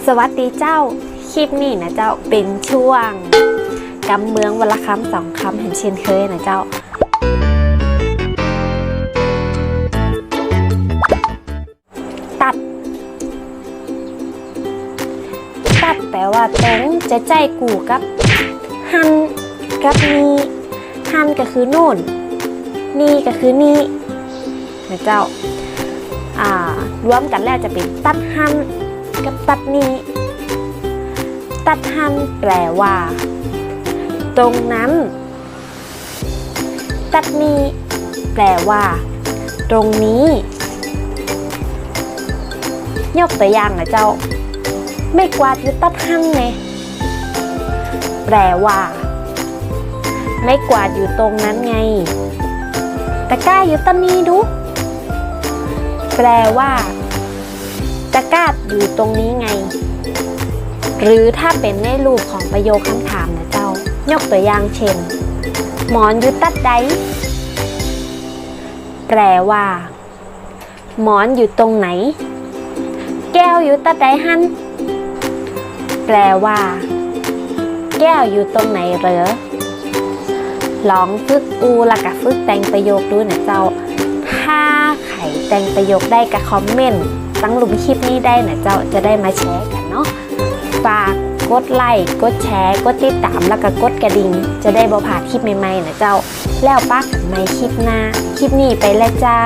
สวัสดีเจ้าคลิปนี้นะเจ้าเป็นช่วงกำเมืองวันละคำสองคำเห็นเช่นเคยนะเจ้าตัดแปลว่าตรงจะใจกูกับหันกับนี่หันก็คือโน่นนี่ก็คือนี่นะเจ้ารวมกันแล้วจะเป็นตัดหันกับตัดนี้ตัดหันแปลว่าตรงนั้นตัดนี้แปลว่าตรงนี้ยกตัวอย่างนะเจ้าไม่กวาดอยู่ตัดหันไงแปลว่าไม่กวาดอยู่ตรงนั้นไงตะกร้าอยู่ตัดนี้ดูแปลว่าตะกร้าอยู่ตรงนี้ไงหรือถ้าเป็นในรูปของประโยคคำถามนะเจ้ายกตัวอย่างเช่นหมอนอยู่ตัดใดแปลว่าหมอนอยู่ตรงไหนแก้วอยู่ตัดใดหันแปลว่าแก้วอยู่ตรงไหนเหรอลองฝึกแล้วก็ฝึกแต่งประโยคดูนะเจ้าถ้าใครแต่งประโยคได้ก็คอมเมนต์ตั้งหลุมคลิปนี้ได้นะเจ้าจะได้มาแชร์กันเนาะฝากกดไลค์กดแชร์กดติดตามแล้วก็กดกระดิ่งจะได้บ่พลาดคลิปใหม่ๆนะเจ้าแล้วปักใหม่คลิปหน้าคลิปนี้ไปแล้วเจ้า